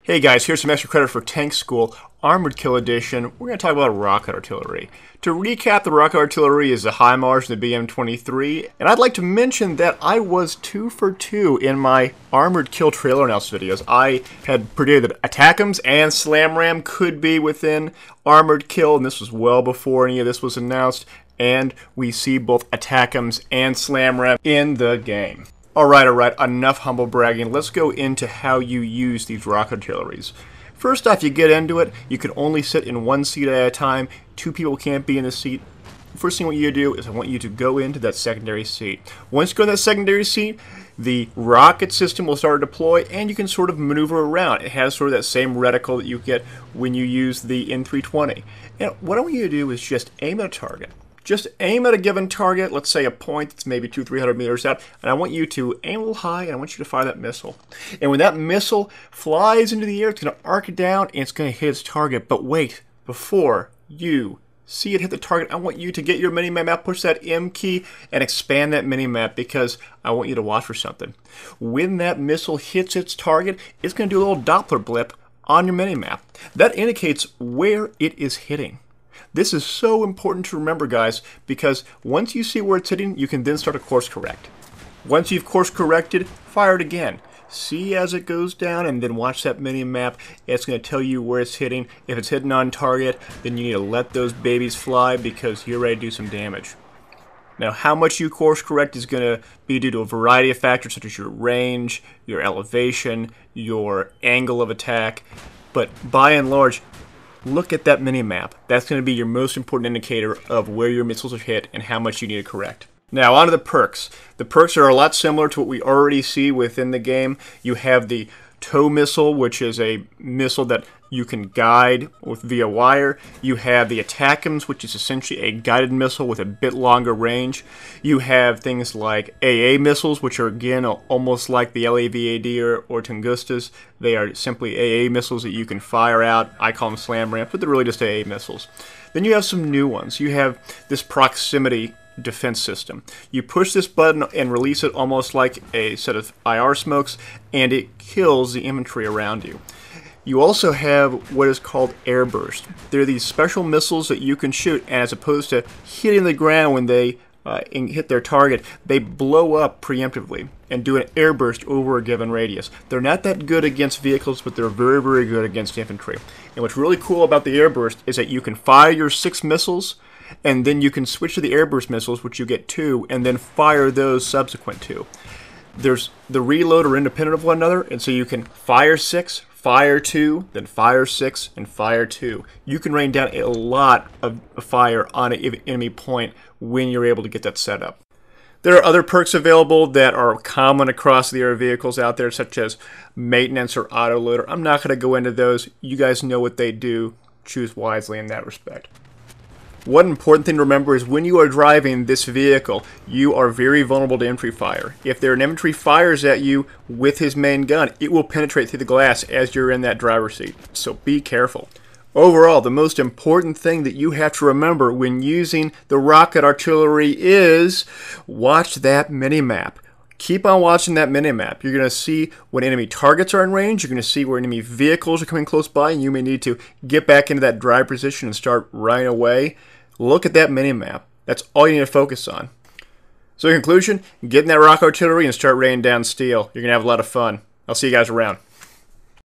Hey guys, here's some extra credit for Tank School, Armored Kill Edition. We're going to talk about rocket artillery. To recap, the rocket artillery is the HIMARS and the BM-23, and I'd like to mention that I was 2 for 2 in my Armored Kill trailer analysis videos. I had predicted that ATACMS and SlamRam could be within Armored Kill, and this was well before any of this was announced, and we see both ATACMS and SlamRam in the game. Alright, enough humble bragging. Let's go into how you use these rocket artilleries. First off, you get into it, you can only sit in one seat at a time. 2 people can't be in the seat. First thing I want you to do is I want you to go into that secondary seat. Once you go to that secondary seat, the rocket system will start to deploy and you can sort of maneuver around. It has sort of that same reticle that you get when you use the N320. And what I want you to do is just aim at a target. Just aim at a given target, let's say a point that's maybe 200-300 meters out, and I want you to aim a little high, and I want you to fire that missile. And when that missile flies into the air, it's going to arc it down, and it's going to hit its target. But wait, before you see it hit the target, I want you to get your minimap out, push that M key, and expand that minimap, because I want you to watch for something. When that missile hits its target, it's going to do a little Doppler blip on your minimap. That indicates where it is hitting. This is so important to remember, guys, because once you see where it's hitting, you can then start to course correct. Once you've course corrected, fire it again. See as it goes down and then watch that mini-map. It's going to tell you where it's hitting. If it's hitting on target, then you need to let those babies fly because you're ready to do some damage. Now, how much you course correct is going to be due to a variety of factors such as your range, your elevation, your angle of attack, but by and large, look at that mini-map. That's going to be your most important indicator of where your missiles are hit and how much you need to correct. Now, on to the perks. The perks are a lot similar to what we already see within the game. You have the tow missile, which is a missile that you can guide via wire. You have the ATACMS, which is essentially a guided missile with a bit longer range. You have things like AA missiles, which are again almost like the LAVAD or Tungustas. They are simply AA missiles that you can fire out. I call them SlamRam, but they're really just AA missiles. Then you have some new ones. You have this proximity defense system. You push this button and release it almost like a set of IR smokes, and it kills the infantry around you. You also have what is called airburst. They're these special missiles that you can shoot, and as opposed to hitting the ground when they hit their target, they blow up preemptively and do an airburst over a given radius. They're not that good against vehicles, but they're very, very good against infantry. And what's really cool about the airburst is that you can fire your 6 missiles, and then you can switch to the airburst missiles, which you get 2, and then fire those subsequent 2. The reload are independent of one another, and so you can fire 6, fire 2, then fire 6, and fire 2. You can rain down a lot of fire on an enemy point when you're able to get that set up. There are other perks available that are common across the air vehicles out there, such as maintenance or autoloader. I'm not going to go into those. You guys know what they do. Choose wisely in that respect. One important thing to remember is when you are driving this vehicle, you are very vulnerable to infantry fire. If an infantry fires at you with his main gun, it will penetrate through the glass as you're in that driver's seat. So be careful. Overall, the most important thing that you have to remember when using the rocket artillery is watch that mini-map. Keep on watching that mini-map. You're going to see when enemy targets are in range. You're going to see where enemy vehicles are coming close by, and you may need to get back into that drive position and start running away. Look at that mini-map. That's all you need to focus on. So in conclusion, get in that rocket artillery and start raining down steel. You're going to have a lot of fun. I'll see you guys around.